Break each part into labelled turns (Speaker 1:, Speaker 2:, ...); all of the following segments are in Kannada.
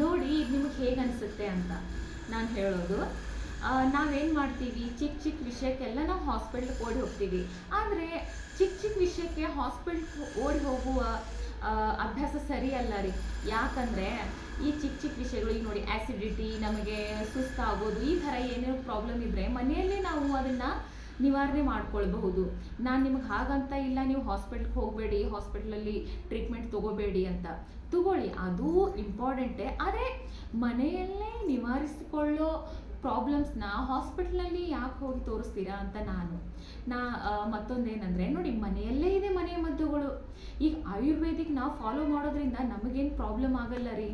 Speaker 1: ನೋಡಿ ಇದು ನಿಮಗೆ ಹೇಗೆ ಅನಿಸುತ್ತೆ ಅಂತ ನಾನು ಹೇಳೋದು. ನಾವೇನು ಮಾಡ್ತೀವಿ, ಚಿಕ್ಕ ಚಿಕ್ಕ ವಿಷಯಕ್ಕೆಲ್ಲ ನಾವು ಹಾಸ್ಪಿಟ್ಲಿಗೆ ಓಡಿ ಹೋಗ್ತೀವಿ. ಆದರೆ ಚಿಕ್ಕ ಚಿಕ್ಕ ವಿಷಯಕ್ಕೆ ಹಾಸ್ಪಿಟ್ಲ್ಗೆ ಓಡಿ ಹೋಗುವ ಅಭ್ಯಾಸ ಸರಿಯಲ್ಲ ರೀ. ಯಾಕಂದರೆ ಈ ಚಿಕ್ಕ ಚಿಕ್ಕ ವಿಷಯಗಳು, ಈಗ ನೋಡಿ ಆ್ಯಸಿಡಿಟಿ, ನಮಗೆ ಸುಸ್ತಾಗೋದು, ಈ ಥರ ಏನೇನು ಪ್ರಾಬ್ಲಮ್ ಇದ್ದರೆ ಮನೆಯಲ್ಲೇ ನಾವು ಅದನ್ನು ನಿವಾರಣೆ ಮಾಡ್ಕೊಳ್ಬಹುದು. ನಾನು ನಿಮಗೆ ಹಾಗಂತ ಇಲ್ಲ, ನೀವು ಹಾಸ್ಪಿಟ್ಲ್ಗೆ ಹೋಗಬೇಡಿ, ಹಾಸ್ಪಿಟ್ಲಲ್ಲಿ ಟ್ರೀಟ್ಮೆಂಟ್ ತೊಗೋಬೇಡಿ ಅಂತ. ತಗೊಳ್ಳಿ, ಅದು ಇಂಪಾರ್ಟೆಂಟೇ. ಆದರೆ ಮನೆಯಲ್ಲೇ ನಿವಾರಿಸಿಕೊಳ್ಳೋ ಪ್ರಾಬ್ಲಮ್ಸ್ನ ಹಾಸ್ಪಿಟ್ಲಲ್ಲಿ ಯಾಕೆ ಹೋಗಿ ತೋರಿಸ್ತೀರಾ ಅಂತ ಮತ್ತೊಂದೇನೆಂದರೆ ನೋಡಿ, ಮನೆಯಲ್ಲೇ ಇದೆ ಮನೆಯ ಮದ್ದುಗಳು. ಈಗ ಆಯುರ್ವೇದಿಕ್ ನಾವು ಫಾಲೋ ಮಾಡೋದ್ರಿಂದ ನಮಗೇನು ಪ್ರಾಬ್ಲಮ್ ಆಗಲ್ಲ ರೀ.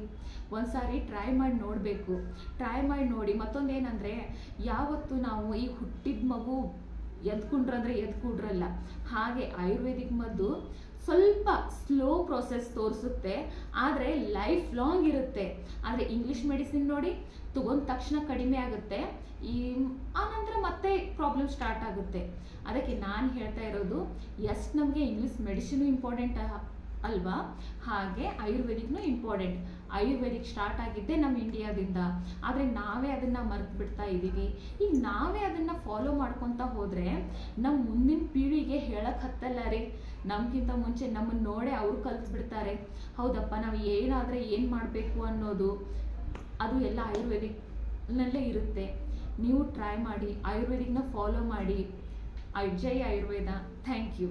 Speaker 1: ಒಂದು ಸಾರಿ ಟ್ರೈ ಮಾಡಿ ನೋಡಬೇಕು. ಟ್ರೈ ಮಾಡಿ ನೋಡಿ. ಮತ್ತೊಂದೇನೆಂದರೆ, ಯಾವತ್ತು ನಾವು ಈ ಹುಟ್ಟಿದ ಮಗು ಎದ್ಕೊಂಡ್ರಂದ್ರೆ ಎದ್ಕೊಡ್ರಲ್ಲ, ಹಾಗೆ ಆಯುರ್ವೇದಿಕ್ ಮದ್ದು ಸ್ವಲ್ಪ ಸ್ಲೋ ಪ್ರೊಸೆಸ್ ತೋರಿಸುತ್ತೆ, ಆದರೆ ಲೈಫ್ ಲಾಂಗ್ ಇರುತ್ತೆ. ಆದರೆ ಇಂಗ್ಲೀಷ್ ಮೆಡಿಸಿನ್ ನೋಡಿ, ತಗೊಂಡ ತಕ್ಷಣ ಕಡಿಮೆ ಆಗುತ್ತೆ, ಆನಂತರ ಮತ್ತೆ ಪ್ರಾಬ್ಲಮ್ ಸ್ಟಾರ್ಟ್ ಆಗುತ್ತೆ. ಅದಕ್ಕೆ ನಾನು ಹೇಳ್ತಾ ಇರೋದು, ಎಷ್ಟು ನಮಗೆ ಇಂಗ್ಲೀಷ್ ಮೆಡಿಸಿನು ಇಂಪಾರ್ಟೆಂಟ್ ಅಲ್ವಾ, ಹಾಗೆ ಆಯುರ್ವೇದಿಕ್ನು ಇಂಪಾರ್ಟೆಂಟ್. ಆಯುರ್ವೇದಿಕ್ ಸ್ಟಾರ್ಟ್ ಆಗಿದ್ದೆ ನಮ್ಮ ಇಂಡಿಯಾದಿಂದ, ಆದರೆ ನಾವೇ ಅದನ್ನು ಮರೆತು ಬಿಡ್ತಾ ಇದ್ದೀವಿ. ಈಗ ನಾವೇ ಅದನ್ನು ಫಾಲೋ ಮಾಡ್ಕೊತಾ ಹೋದರೆ ನಮ್ಮ ಮುಂದಿನ ಪೀಳಿಗೆ ಹೇಳಕ್ಕೆ ಹತ್ತಲ್ಲ ರೀ. ನಮಗಿಂತ ಮುಂಚೆ ನಮ್ಮನ್ನು ನೋಡೇ ಅವರು ಕಲ್ತು ಬಿಡ್ತಾರೆ. ಹೌದಪ್ಪ, ನಾವು ಏನಾದರೆ ಏನು ಮಾಡಬೇಕು ಅನ್ನೋದು ಅದು ಎಲ್ಲ ಆಯುರ್ವೇದಿಕ್ನಲ್ಲೇ ಇರುತ್ತೆ. ನೀವು ಟ್ರೈ ಮಾಡಿ, ಆಯುರ್ವೇದಿಕ್ನ ಫಾಲೋ ಮಾಡಿ. ಜೈ ಆಯುರ್ವೇದ. Thank you.